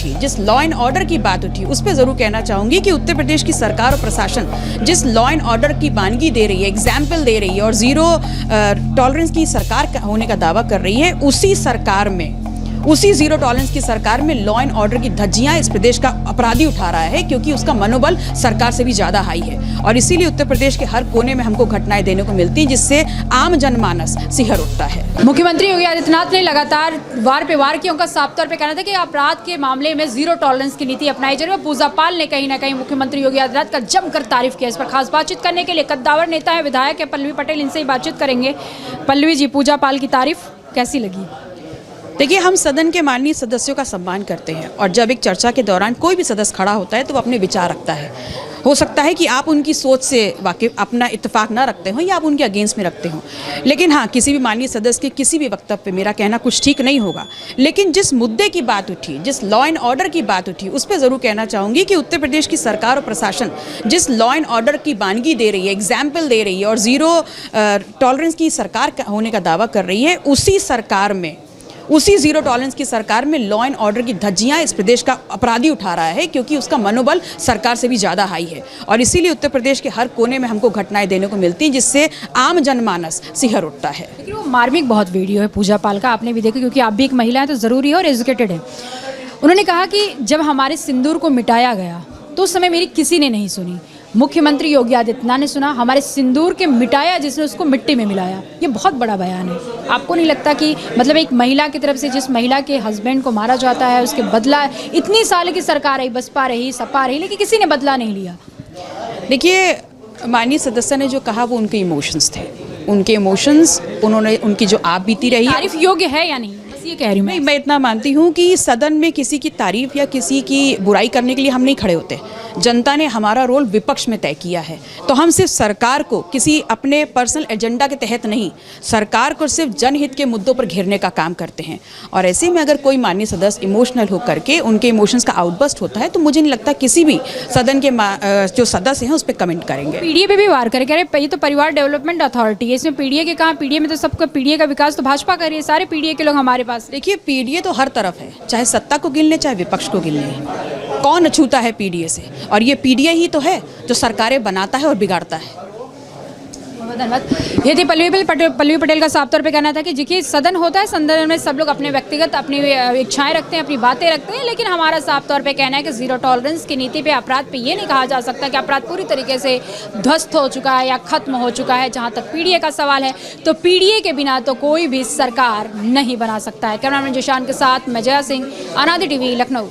उठी, जिस law and order की बात उठी, उस पर ज़रूर कहना चाहूँगी कि उत्तर प्रदेश की सरकार और प्रशासन जिस लॉ एंड ऑर्डर की वानगी दे रही है, एग्जाम्पल दे रही है और ज़ीरो टॉलरेंस की सरकार होने का दावा कर रही है, उसी ज़ीरो टॉलरेंस की सरकार में लॉ एंड ऑर्डर की धज्जियां इस प्रदेश का अपराधी उठा रहा है, क्योंकि उसका मनोबल सरकार से भी ज़्यादा हाई है। और इसीलिए उत्तर प्रदेश के हर कोने में हमको घटनाएं देने को मिलती हैं, जिससे आम जनमानस सिहर उठता है। मुख्यमंत्री योगी आदित्यनाथ ने लगातार वार पे वार किया। उनका साफ तौर पे कहना था कि अपराध के मामले में जीरो टॉलरेंस की नीति अपनाई जा रही है। पूजा पाल ने कहीं ना कहीं मुख्यमंत्री योगी आदित्यनाथ का जमकर तारीफ किया। इस पर खास बातचीत करने के लिए कद्दावर नेता है, विधायक है पल्लवी पटेल, इनसे ही बातचीत करेंगे। पल्लवी जी, पूजा पाल की तारीफ कैसी लगी? देखिए, हम सदन के माननीय सदस्यों का सम्मान करते हैं और जब एक चर्चा के दौरान कोई भी सदस्य खड़ा होता है तो वो अपने विचार रखता है। हो सकता है कि आप उनकी सोच से वाकिफ अपना इत्तेफाक ना रखते हो या आप उनके अगेंस्ट में रखते हो, लेकिन हाँ, किसी भी माननीय सदस्य के किसी भी वक्तव्य पे मेरा कहना कुछ ठीक नहीं होगा। लेकिन जिस मुद्दे की बात उठी, जिस लॉ एंड ऑर्डर की बात उठी, उस पर ज़रूर कहना चाहूँगी कि उत्तर प्रदेश की सरकार और प्रशासन जिस लॉ एंड ऑर्डर की वानगी दे रही है, एग्जाम्पल दे रही है और ज़ीरो टॉलरेंस की सरकार होने का दावा कर रही है, उसी ज़ीरो टॉलरेंस की सरकार में लॉ एंड ऑर्डर की धज्जियां इस प्रदेश का अपराधी उठा रहा है, क्योंकि उसका मनोबल सरकार से भी ज़्यादा हाई है। और इसीलिए उत्तर प्रदेश के हर कोने में हमको घटनाएं देने को मिलती हैं, जिससे आम जनमानस सिहर उठता है। लेकिन वो मार्मिक बहुत वीडियो है पूजा पाल का, आपने भी देखा, क्योंकि आप भी एक महिला हैं तो ज़रूरी है और एजुकेटेड है। उन्होंने कहा कि जब हमारे सिंदूर को मिटाया गया तो उस समय मेरी किसी ने नहीं सुनी। मुख्यमंत्री योगी आदित्यनाथ ने सुना, हमारे सिंदूर के मिटाया जिसने उसको मिट्टी में मिलाया। ये बहुत बड़ा बयान है। आपको नहीं लगता कि मतलब एक महिला की तरफ से, जिस महिला के हस्बैंड को मारा जाता है, उसके बदला इतनी साल की सरकार रही, बसपा रही, सपा रही, लेकिन किसी ने बदला नहीं लिया? देखिए, माननीय सदस्य ने जो कहा वो उनके इमोशंस थे, उनके इमोशंस, उन्होंने उनकी जो आप बीती रही, तारीफ योग्य है या नहीं, बस ये कह रही हूँ मैं इतना मानती हूँ कि सदन में किसी की तारीफ या किसी की बुराई करने के लिए हम नहीं खड़े होते। जनता ने हमारा रोल विपक्ष में तय किया है, तो हम सिर्फ सरकार को किसी अपने पर्सनल एजेंडा के तहत नहीं, सरकार को सिर्फ जनहित के मुद्दों पर घेरने का काम करते हैं। और ऐसे में अगर कोई माननीय सदस्य इमोशनल होकर के उनके इमोशंस का आउटबर्स्ट होता है, तो मुझे नहीं लगता किसी भी सदन के जो सदस्य हैं उस पर कमेंट करेंगे। पीडीए पे भी वार करे, कह रहे ये तो परिवार डेवलपमेंट अथॉरिटी है, इसमें पीडीए के कहाँ? पीडीए में तो सबका, पीडीए का विकास तो भाजपा कर रही है, सारे पीडीए के लोग हमारे पास। देखिए, पीडीए तो हर तरफ है, चाहे सत्ता को गिन ले चाहे विपक्ष को गिन ले, कौन अछूता है पीडीए से? और ये पीडीए ही तो है जो सरकारें बनाता है और बिगाड़ता है। धन्यवाद। ये थी पल्लवी पटेल का साफ तौर पे कहना था कि देखिए, सदन होता है, सदन में सब लोग अपने व्यक्तिगत अपनी इच्छाएं रखते हैं, अपनी बातें रखते हैं, लेकिन हमारा साफ तौर पे कहना है कि जीरो टॉलरेंस की नीति पे अपराध पे ये नहीं कहा जा सकता कि अपराध पूरी तरीके से ध्वस्त हो चुका है या खत्म हो चुका है। जहाँ तक पीडीए का सवाल है, तो पीडीए के बिना तो कोई भी सरकार नहीं बना सकता है। कैमरामैन जिशान के साथ मैं जया सिंह, अनादि टीवी, लखनऊ।